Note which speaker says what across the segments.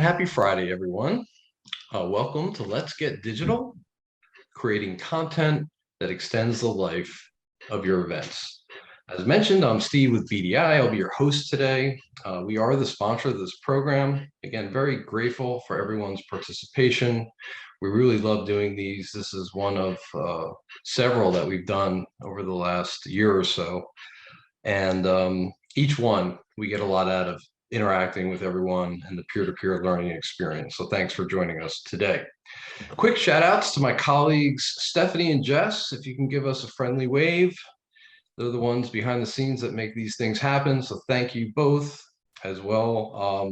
Speaker 1: happy Friday, everyone. Welcome to Let's Get Digital, creating content that extends the life of your events. As mentioned, I'm Steve with BDI. I'll be your host today. We are the sponsor of this program. Again, very grateful for everyone's participation. We really love doing these. This is one of several that we've done over the last year or so. And each one, we get a lot out of interacting with everyone and the peer-to-peer learning experience. So thanks for joining us today. Quick shout outs to my colleagues, Stephanie and Jess. If you can give us a friendly wave. They're the ones behind the scenes that make these things happen. So thank you both, as well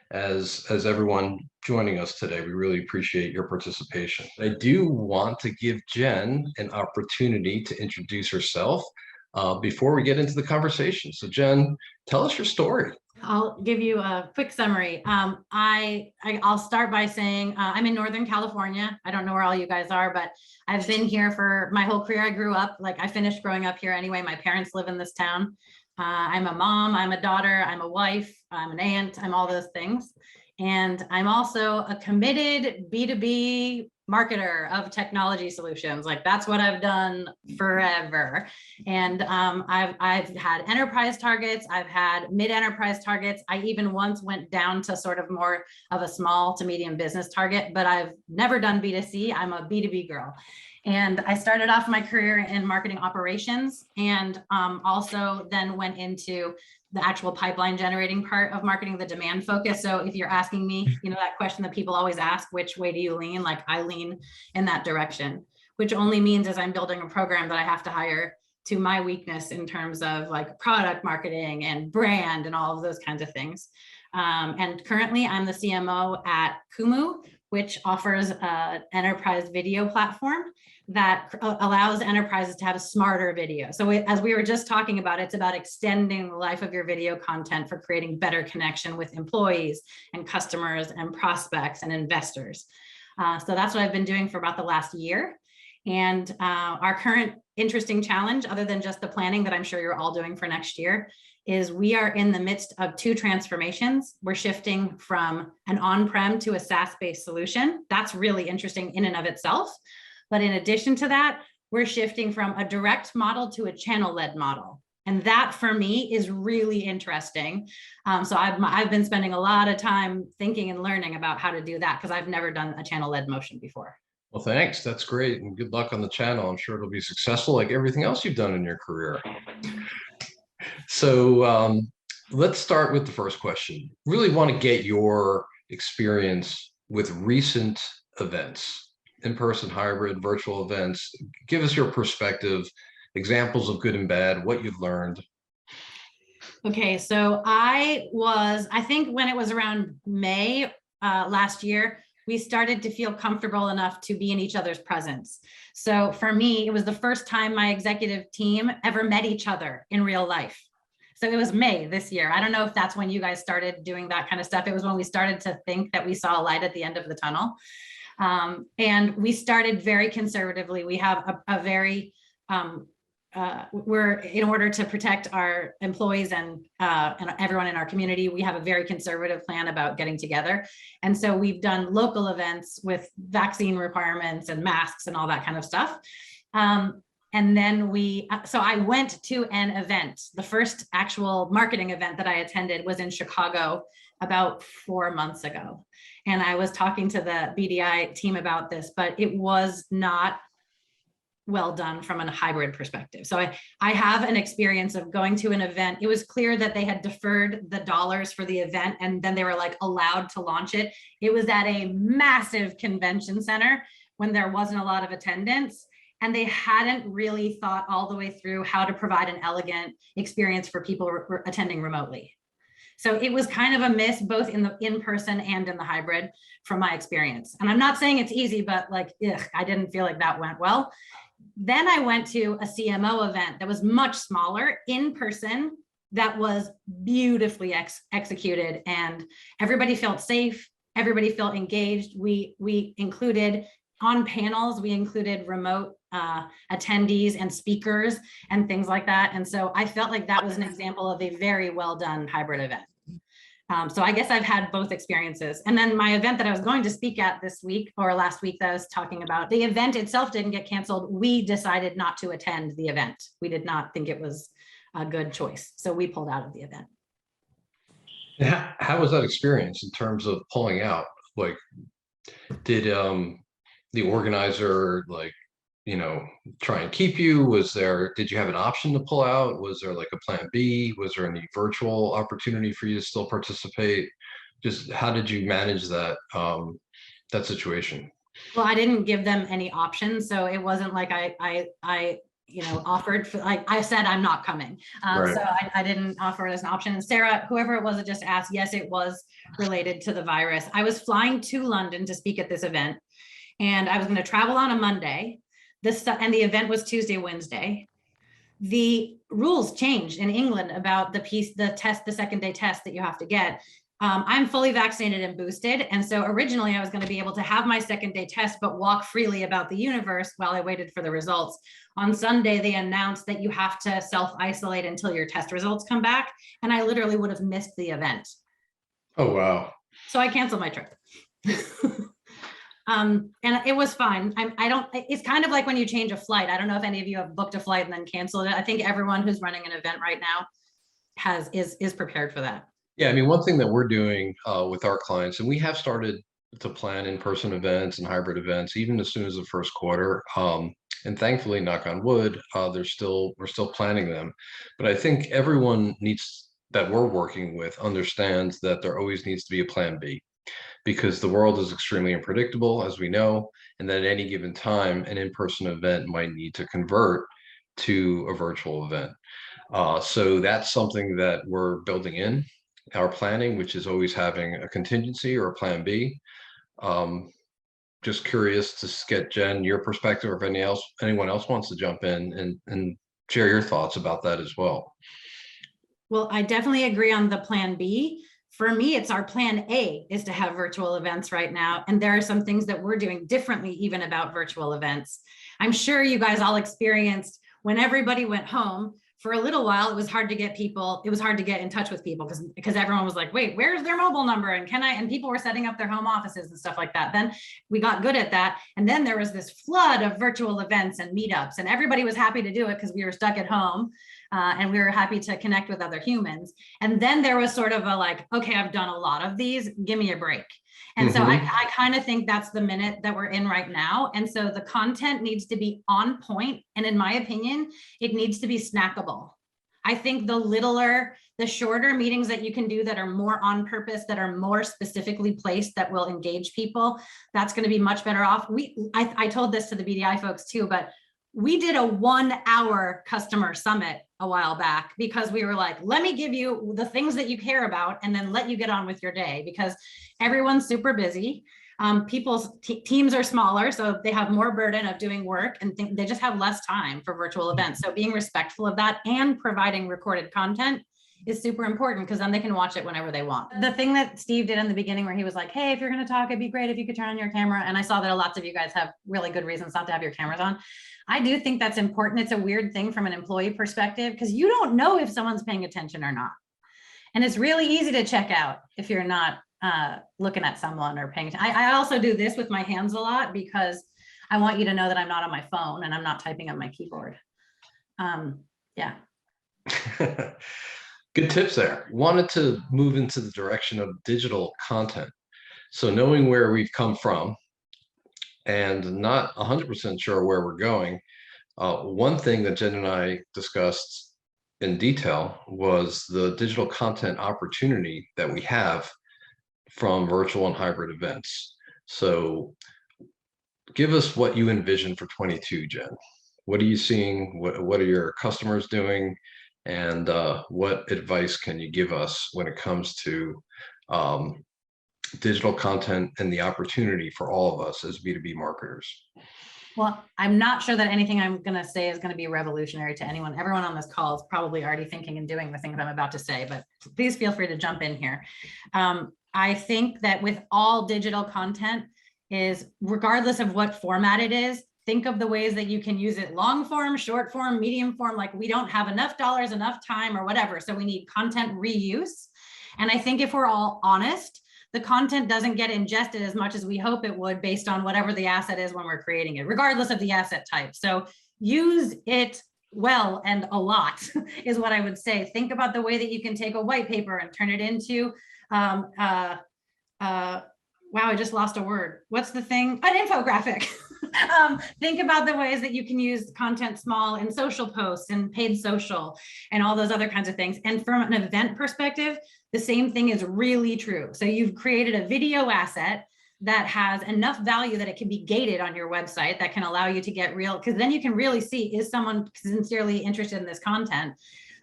Speaker 1: as everyone joining us today. We really appreciate your participation. I do want to give Jen an opportunity to introduce herself before we get into the conversation. So Jen, tell us your story.
Speaker 2: I'll give you a quick summary. I'll start by saying I'm in Northern California. I don't know where all you guys are, but I've been here for my whole career. I grew up, I finished growing up here anyway. My parents live in this town. I'm a mom, I'm a daughter, I'm a wife, I'm an aunt, I'm all those things. And I'm also a committed B2B marketer of technology solutions. That's what I've done forever. And I've had enterprise targets. I've had mid-enterprise targets. I even once went down to sort of more of a small to medium business target, but I've never done B2C. I'm a B2B girl. And I started off my career in marketing operations and also then went into the actual pipeline generating part of marketing, the demand focus. So if you're asking me, that question that people always ask, which way do you lean? I lean in that direction, which only means as I'm building a program that I have to hire to my weakness in terms of product marketing and brand and all of those kinds of things. And currently I'm the CMO at Kumu, which offers an enterprise video platform that allows enterprises to have smarter video. So as we were just talking about, it's about extending the life of your video content for creating better connection with employees and customers and prospects and investors. So that's what I've been doing for about the last year. And our current interesting challenge, other than just the planning that I'm sure you're all doing for next year, is we are in the midst of two transformations. We're shifting from an on-prem to a SaaS-based solution. That's really interesting in and of itself. But in addition to that, we're shifting from a direct model to a channel-led model. And that for me is really interesting. So I've been spending a lot of time thinking and learning about how to do that because I've never done a channel-led motion before.
Speaker 1: Well, thanks. That's great. And good luck on the channel. I'm sure it'll be successful like everything else you've done in your career. So let's start with the first question. Really want to get your experience with recent events, in-person, hybrid, virtual events. Give us your perspective, examples of good and bad, what you've learned.
Speaker 2: Okay, so I think when it was around May last year, we started to feel comfortable enough to be in each other's presence. So for me, it was the first time my executive team ever met each other in real life. So it was May this year. I don't know if that's when you guys started doing that kind of stuff. It was when we started to think that we saw a light at the end of the tunnel. And we started very conservatively. We have a very, we're in order to protect our employees and everyone in our community, we have a very conservative plan about getting together. And so we've done local events with vaccine requirements and masks and all that kind of stuff. And then so I went to an event. The first actual marketing event that I attended was in Chicago about 4 months ago. And I was talking to the BDI team about this, but it was not well done from a hybrid perspective. So I have an experience of going to an event. It was clear that they had deferred the dollars for the event and then they were allowed to launch it. It was at a massive convention center when there wasn't a lot of attendance. And they hadn't really thought all the way through how to provide an elegant experience for people attending remotely. So it was kind of a miss, both in the in-person and in the hybrid from my experience. And I'm not saying it's easy, but I didn't feel like that went well. Then I went to a CMO event that was much smaller in person that was beautifully executed and everybody felt safe. Everybody felt engaged. We included on panels, we included remote attendees and speakers and things like that. And so I felt like that was an example of a very well done hybrid event. So I guess I've had both experiences. And then my event that I was going to speak at this week or last week that I was talking about, the event itself didn't get canceled. We decided not to attend the event. We did not think it was a good choice. So we pulled out of the event.
Speaker 1: And how was that experience in terms of pulling out? Like, did the organizer try and keep you? Did you have an option to pull out? Was there like a plan B? Was there any virtual opportunity for you to still participate? Just how did you manage that situation?
Speaker 2: Well, I didn't give them any options, so it wasn't like I offered for, like I said, I'm not coming.
Speaker 1: Right.
Speaker 2: So I didn't offer it as an option. And Sarah, whoever it was that just asked, yes, it was related to the virus. I was flying to London to speak at this event, and I was going to travel on a Monday. And the event was Tuesday, Wednesday. The rules changed in England about the second day test that you have to get. I'm fully vaccinated and boosted. And so originally I was going to be able to have my second day test, but walk freely about the universe while I waited for the results. On Sunday, they announced that you have to self-isolate until your test results come back. And I literally would have missed the event.
Speaker 1: Oh, wow.
Speaker 2: So I canceled my trip. And it was fine. It's kind of like when you change a flight. I don't know if any of you have booked a flight and then canceled it. I think everyone who's running an event right now is prepared for that.
Speaker 1: Yeah, I mean, one thing that we're doing with our clients, and we have started to plan in-person events and hybrid events, even as soon as the first quarter. And thankfully, knock on wood, we're still planning them. But I think everyone that we're working with understands that there always needs to be a plan B, because the world is extremely unpredictable, as we know, and that at any given time, an in-person event might need to convert to a virtual event. So that's something that we're building in our planning, which is always having a contingency or a plan B. Just curious to get, Jen, your perspective, or if anyone else wants to jump in and share your thoughts about that as well.
Speaker 2: Well, I definitely agree on the plan B. For me, it's our plan A is to have virtual events right now. And there are some things that we're doing differently even about virtual events. I'm sure you guys all experienced when everybody went home. For a little while, it was hard to get in touch with people because everyone was like, wait, where's their mobile number? And people were setting up their home offices and stuff like that. Then we got good at that. And then there was this flood of virtual events and meetups, and everybody was happy to do it because we were stuck at home and we were happy to connect with other humans. And then there was sort of a like, okay, I've done a lot of these, give me a break. And so I kind of think that's the minute that we're in right now. And so the content needs to be on point. And in my opinion, it needs to be snackable. I think the shorter meetings that you can do that are more on purpose, that are more specifically placed, that will engage people, that's going to be much better off. I told this to the BDI folks too, but we did a 1-hour customer summit a while back because we were like, let me give you the things that you care about and then let you get on with your day, because everyone's super busy. People's teams are smaller, so they have more burden of doing work and they just have less time for virtual events. So being respectful of that and providing recorded content is super important, because then they can watch it whenever they want. The thing that Steve did in the beginning where he was like, hey, if you're going to talk, it'd be great if you could turn on your camera. And I saw that lots of you guys have really good reasons not to have your cameras on. I do think that's important. It's a weird thing from an employee perspective, because you don't know if someone's paying attention or not. And it's really easy to check out if you're not looking at someone or paying attention. I also do this with my hands a lot because I want you to know that I'm not on my phone and I'm not typing on my keyboard. Yeah.
Speaker 1: Good tips there. Wanted to move into the direction of digital content. So knowing where we've come from and not 100% sure where we're going, one thing that Jen and I discussed in detail was the digital content opportunity that we have from virtual and hybrid events. So give us what you envision for 22, Jen. What are you seeing? What are your customers doing? And what advice can you give us when it comes to digital content and the opportunity for all of us as B2B marketers?
Speaker 2: Well, I'm not sure that anything I'm going to say is going to be revolutionary to anyone. Everyone on this call is probably already thinking and doing the things I'm about to say, but please feel free to jump in here. I think that with all digital content is, regardless of what format it is, think of the ways that you can use it: long form, short form, medium form. Like, we don't have enough dollars, enough time, or whatever. So we need content reuse. And I think if we're all honest, the content doesn't get ingested as much as we hope it would based on whatever the asset is when we're creating it, regardless of the asset type. So use it well and a lot is what I would say. Think about the way that you can take a white paper and turn it into wow, I just lost a word. What's the thing? An infographic. Think about the ways that you can use content small in social posts and paid social and all those other kinds of things. And from an event perspective, the same thing is really true. So you've created a video asset that has enough value that it can be gated on your website that can allow you to get real, because then you can really see, is someone sincerely interested in this content?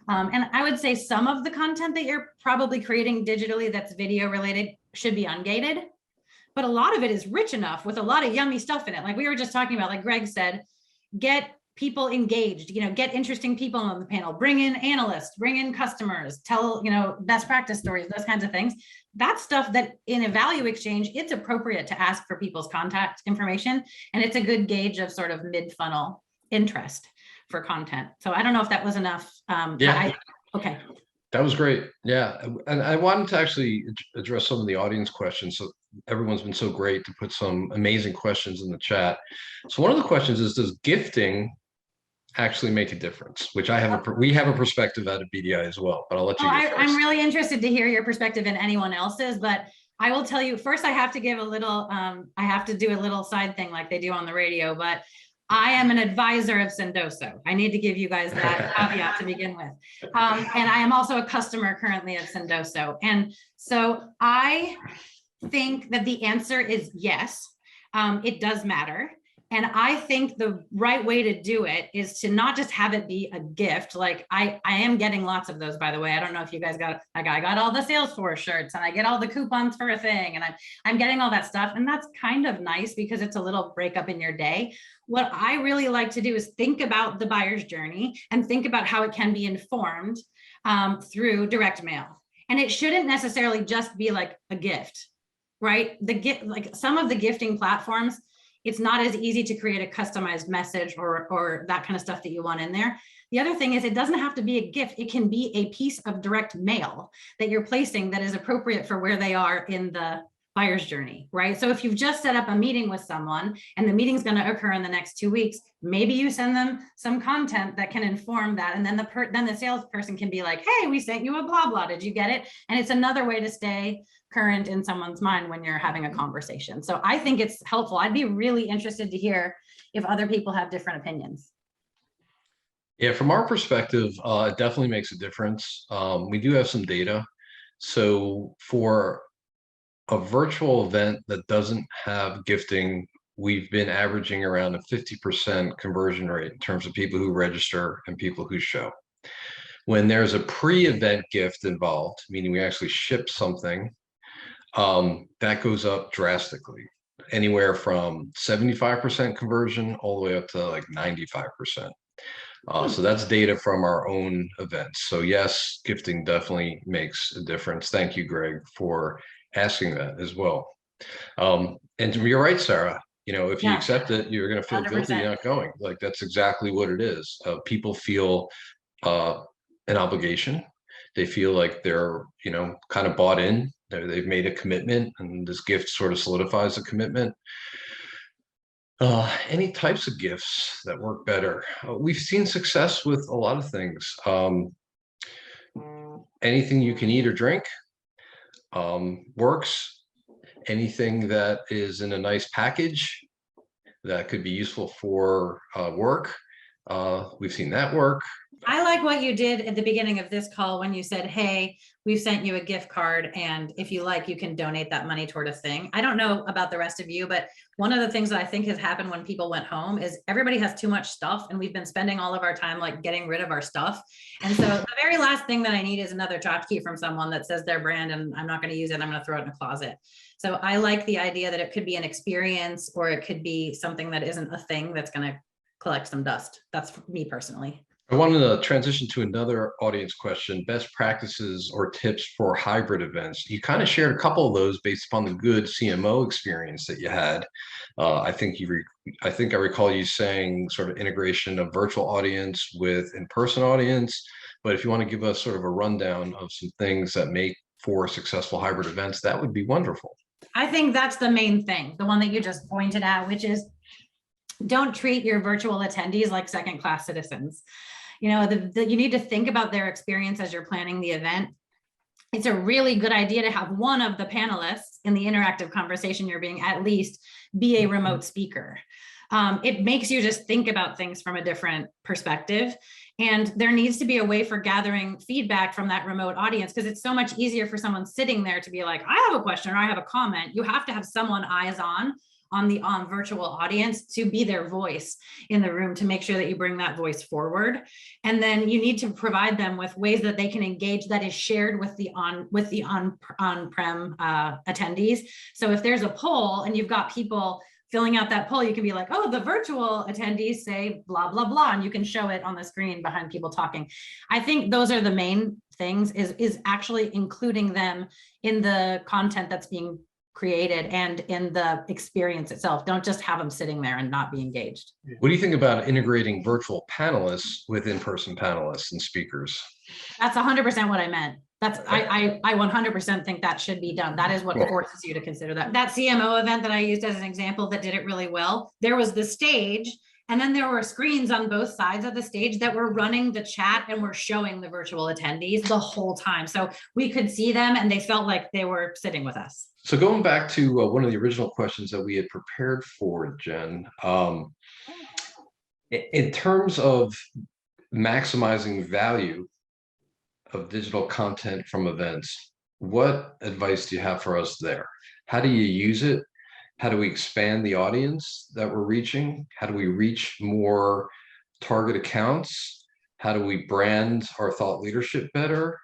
Speaker 2: And I would say some of the content that you're probably creating digitally that's video related should be ungated, but a lot of it is rich enough with a lot of yummy stuff in it. Like we were just talking about, like Greg said, get people engaged, get interesting people on the panel, bring in analysts, bring in customers, tell, best practice stories, those kinds of things. That's stuff that in a value exchange, it's appropriate to ask for people's contact information. And it's a good gauge of sort of mid-funnel interest for content. So I don't know if that was enough.
Speaker 1: Yeah.
Speaker 2: Okay.
Speaker 1: That was great. Yeah. And I wanted to actually address some of the audience questions. So everyone's been so great to put some amazing questions in the chat. So one of the questions is, does gifting actually make a difference? Which we have a perspective out of BDI as well, but I'll let you go first.
Speaker 2: I'm really interested to hear your perspective and anyone else's, but I will tell you first, I have to give a little, I have to do a little side thing like they do on the radio, but I am an advisor of Sendoso. I need to give you guys that caveat to begin with. And I am also a customer currently of Sendoso. And so I think that the answer is yes, it does matter. And I think the right way to do it is to not just have it be a gift. Like I am getting lots of those, by the way. I don't know if you guys got, like I got all the Salesforce shirts and I get all the coupons for a thing and I'm getting all that stuff. And that's kind of nice because it's a little breakup in your day. What I really like to do is think about the buyer's journey and think about how it can be informed through direct mail. And it shouldn't necessarily just be like a gift, right? Like some of the gifting platforms, it's not as easy to create a customized message or that kind of stuff that you want in there. The other thing is it doesn't have to be a gift. It can be a piece of direct mail that you're placing that is appropriate for where they are in the buyer's journey, right? So if you've just set up a meeting with someone and the meeting's going to occur in the next 2 weeks, maybe you send them some content that can inform that. And then the salesperson can be like, hey, we sent you a blah, blah. Did you get it? And it's another way to stay current in someone's mind when you're having a conversation. So I think it's helpful. I'd be really interested to hear if other people have different opinions.
Speaker 1: Yeah, from our perspective, it definitely makes a difference. We do have some data. So for a virtual event that doesn't have gifting, we've been averaging around a 50% conversion rate in terms of people who register and people who show. When there's a pre-event gift involved, meaning we actually ship something, that goes up drastically, anywhere from 75% conversion all the way up to like 95%. So that's data from our own events. So yes, gifting definitely makes a difference. Thank you, Greg, for asking that as well. And you're right, Sarah. If you accept it, you're going to feel 100%. Guilty not going. Like that's exactly what it is. People feel an obligation. They feel like they're, kind of bought in. They've made a commitment, and this gift sort of solidifies the commitment. Any types of gifts that work better? We've seen success with a lot of things. Anything you can eat or drink works. Anything that is in a nice package that could be useful for work. We've seen that work.
Speaker 2: I like what you did at the beginning of this call when you said, hey, we've sent you a gift card, and if you like, you can donate that money toward a thing. I don't know about the rest of you, but one of the things that I think has happened when people went home is everybody has too much stuff, and we've been spending all of our time like getting rid of our stuff. And so the very last thing that I need is another tchotchke from someone that says their brand and I'm not going to use it. I'm going to throw it in a closet. So I like the idea that it could be an experience, or it could be something that isn't a thing that's going to collect some dust. That's me personally.
Speaker 1: I wanted to transition to another audience question, best practices or tips for hybrid events. You kind of shared a couple of those based upon the good CMO experience that you had. I think I recall you saying sort of integration of virtual audience with in-person audience, but if you want to give us sort of a rundown of some things that make for successful hybrid events, that would be wonderful.
Speaker 2: I think that's the main thing, the one that you just pointed out, which is don't treat your virtual attendees like second-class citizens. You know, you need to think about their experience as you're planning the event. It's a really good idea to have one of the panelists in the interactive conversation you're being at least be a remote speaker. It makes you just think about things from a different perspective. And there needs to be a way for gathering feedback from that remote audience, because it's so much easier for someone sitting there to be like, I have a question or I have a comment. You have to have someone eyes on the virtual audience to be their voice in the room, to make sure that you bring that voice forward. And then you need to provide them with ways that they can engage that is shared with the on-prem attendees. So if there's a poll and you've got people filling out that poll, you can be like, oh, the virtual attendees say blah, blah, blah, and you can show it on the screen behind people talking. I think those are the main things, is actually including them in the content that's being created and in the experience itself. Don't just have them sitting there and not be engaged.
Speaker 1: What do you think about integrating virtual panelists with in-person panelists and speakers?
Speaker 2: That's 100% what I meant. That's I 100% think that should be done. That is what forces you to consider that. That CMO event that I used as an example that did it really well, there was the stage, and then there were screens on both sides of the stage that were running the chat and were showing the virtual attendees the whole time. So we could see them and they felt like they were sitting with us.
Speaker 1: So going back to one of the original questions that we had prepared for, Jen, in terms of maximizing value of digital content from events, what advice do you have for us there? How do you use it? How do we expand the audience that we're reaching? How do we reach more target accounts? How do we brand our thought leadership better?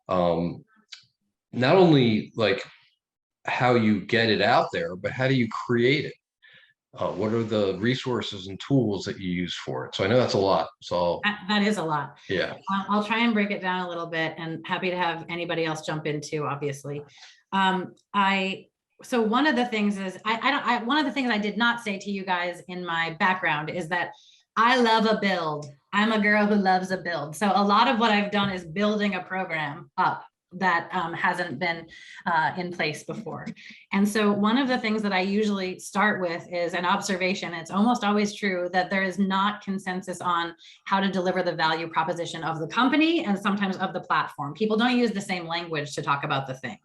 Speaker 1: Not only like how you get it out there, but how do you create it? What are the resources and tools that you use for it? So I know that's a lot. So
Speaker 2: that is a lot.
Speaker 1: Yeah.
Speaker 2: I'll try and break it down a little bit, and happy to have anybody else jump in too, obviously. So one of the things is, one of the things I did not say to you guys in my background is that I love a build. I'm a girl who loves a build. So a lot of what I've done is building a program up that hasn't been in place before. And so one of the things that I usually start with is an observation. It's almost always true that there is not consensus on how to deliver the value proposition of the company and sometimes of the platform. People don't use the same language to talk about the thing.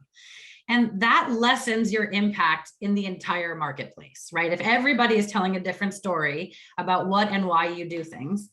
Speaker 2: And that lessens your impact in the entire marketplace, right? If everybody is telling a different story about what and why you do things,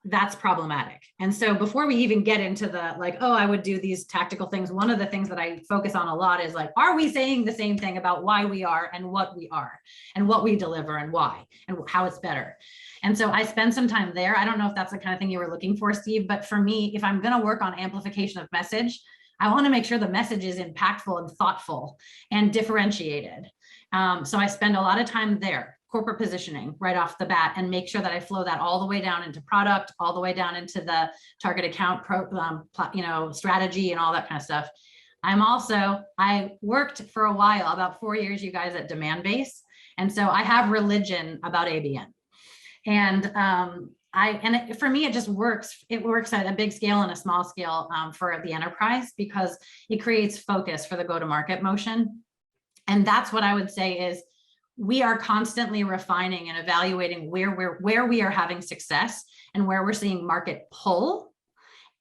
Speaker 2: that's problematic. And so before we even get into the like, oh, I would do these tactical things, one of the things that I focus on a lot is like, are we saying the same thing about why we are and what we deliver and why and how it's better? And so I spend some time there. I don't know if that's the kind of thing you were looking for, Steve, but for me, if I'm going to work on amplification of message, I want to make sure the message is impactful and thoughtful and differentiated. So I spend a lot of time there, corporate positioning right off the bat, and make sure that I flow that all the way down into product, all the way down into the target account strategy and all that kind of stuff. I worked for a while, about 4 years, you guys, at Demandbase. And so I have religion about ABN. And for me, it just works. It works at a big scale and a small scale for the enterprise, because it creates focus for the go-to-market motion. And that's what I would say is we are constantly refining and evaluating where we are having success and where we're seeing market pull,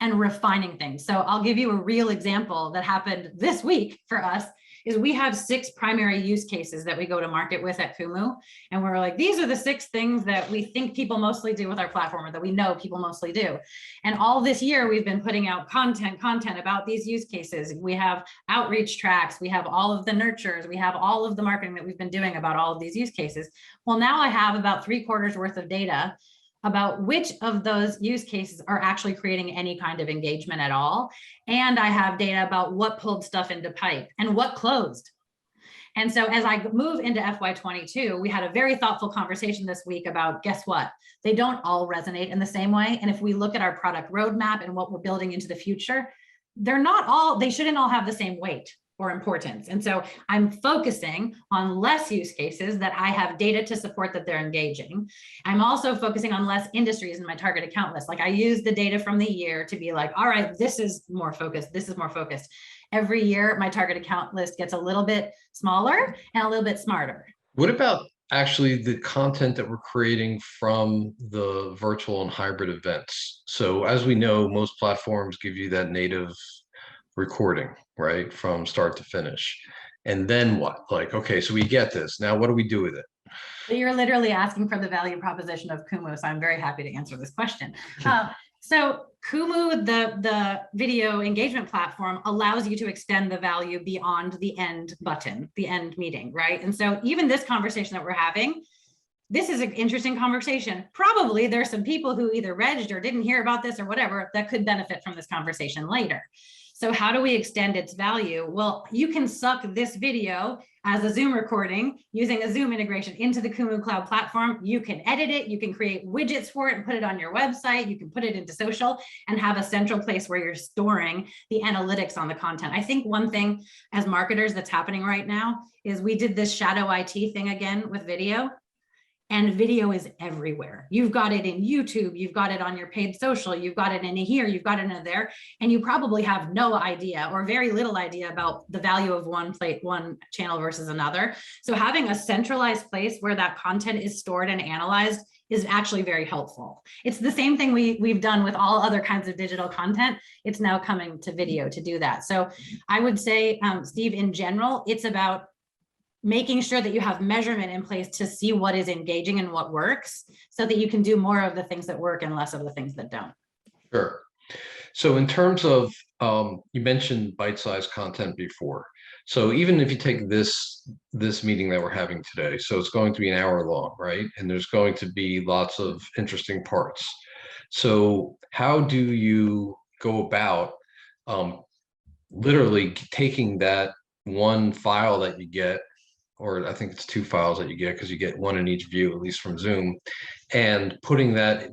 Speaker 2: and refining things. So I'll give you a real example that happened this week for us. Is we have 6 primary use cases that we go to market with at Kumu. And we're like, these are the 6 things that we think people mostly do with our platform, or that we know people mostly do. And all this year, we've been putting out content about these use cases. We have outreach tracks. We have all of the nurtures. We have all of the marketing that we've been doing about all of these use cases. Well, now I have about 3/4 worth of data about which of those use cases are actually creating any kind of engagement at all. And I have data about what pulled stuff into pipe and what closed. And so as I move into FY22, we had a very thoughtful conversation this week about, guess what? They don't all resonate in the same way. And if we look at our product roadmap and what we're building into the future, they shouldn't all have the same weight or importance. And so I'm focusing on less use cases that I have data to support that they're engaging. I'm also focusing on less industries in my target account list. Like I use the data from the year to be like, all right, this is more focused. This is more focused. every year my target account list gets a little bit smaller and a little bit smarter.
Speaker 1: What about actually the content that we're creating from the virtual and hybrid events? So as we know, most platforms give you that native recording, right, from start to finish. And then what? Like, okay, so we get this. Now, what do we do with it?
Speaker 2: So you're literally asking for the value proposition of Kumu. So I'm very happy to answer this question. So Kumu, the video engagement platform, allows you to extend the value beyond the end button, the end meeting, right? And so even this conversation that we're having, this is an interesting conversation. Probably there's some people who either regged or didn't hear about this or whatever that could benefit from this conversation later. So how do we extend its value? Well, you can suck this video as a Zoom recording using a Zoom integration into the Kumu Cloud platform. You can edit it, you can create widgets for it and put it on your website, you can put it into social and have a central place where you're storing the analytics on the content. I think one thing as marketers that's happening right now is we did this shadow IT thing again with video. And video is everywhere. You've got it in YouTube, you've got it on your paid social, you've got it in here, you've got it in there, and you probably have no idea or very little idea about the value of one channel versus another. So having a centralized place where that content is stored and analyzed is actually very helpful. It's the same thing we've done with all other kinds of digital content. It's now coming to video to do that. So I would say, Steve, in general, it's about making sure that you have measurement in place to see what is engaging and what works so that you can do more of the things that work and less of the things that don't.
Speaker 1: Sure. So in terms of, you mentioned bite-sized content before. So even if you take this meeting that we're having today, so it's going to be an hour long, right? And there's going to be lots of interesting parts. So how do you go about literally taking that one file that you get, or I think it's two files that you get because you get one in each view, at least from Zoom, and putting that,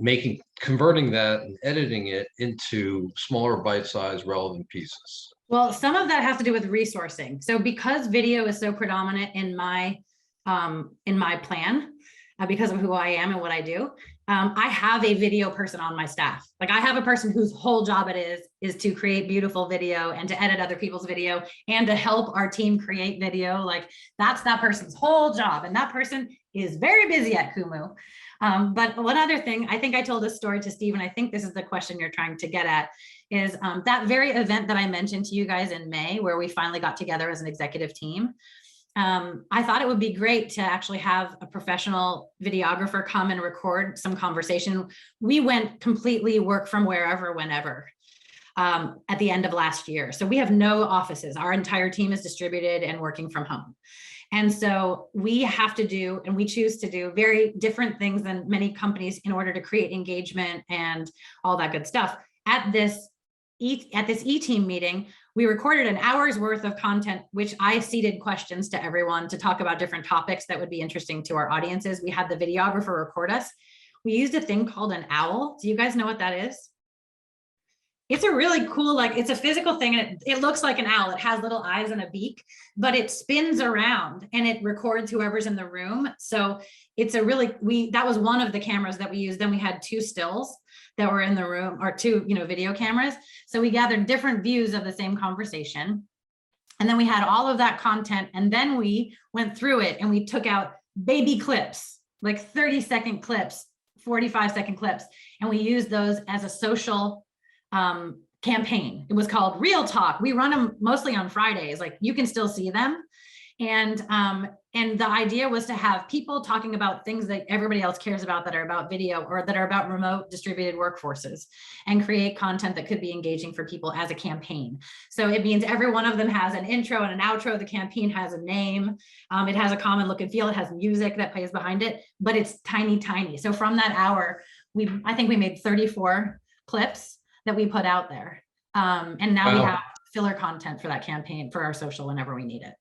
Speaker 1: converting that and editing it into smaller bite-sized relevant pieces?
Speaker 2: Well, some of that has to do with resourcing. So because video is so predominant in my plan, because of who I am and what I do, I have a video person on my staff. Like I have a person whose whole job it is to create beautiful video and to edit other people's video and to help our team create video. Like that's that person's whole job. And that person is very busy at Kumu. But one other thing, I think I told this story to Steve, and I think this is the question you're trying to get at, is that very event that I mentioned to you guys in May, where we finally got together as an executive team. I thought it would be great to actually have a professional videographer come and record some conversation. We went completely work from wherever, whenever, at the end of last year. So we have no offices. Our entire team is distributed and working from home. And so we have to do, and we choose to do very different things than many companies in order to create engagement and all that good stuff. At this E-team meeting, we recorded an hour's worth of content, which I seeded questions to everyone to talk about different topics that would be interesting to our audiences. We had the videographer record us. We used a thing called an owl. Do you guys know what that is? It's a really cool, like it's a physical thing, and it looks like an owl. It has little eyes and a beak, but it spins around and it records whoever's in the room. So it's a really, that was one of the cameras that we used. Then we had two stills that were in the room, or two, video cameras. So we gathered different views of the same conversation. And then we had all of that content. And then we went through it and we took out baby clips, like 30-second clips, 45-second clips. And we used those as a social campaign. It was called Real Talk. We run them mostly on Fridays. Like you can still see them. And the idea was to have people talking about things that everybody else cares about that are about video or that are about remote distributed workforces, and create content that could be engaging for people as a campaign. So it means every one of them has an intro and an outro. The campaign has a name. It has a common look and feel. It has music that plays behind it, but it's tiny, tiny. So from that hour, I think we made 34 clips that we put out there. And now we have filler content for that campaign for our social whenever we need it.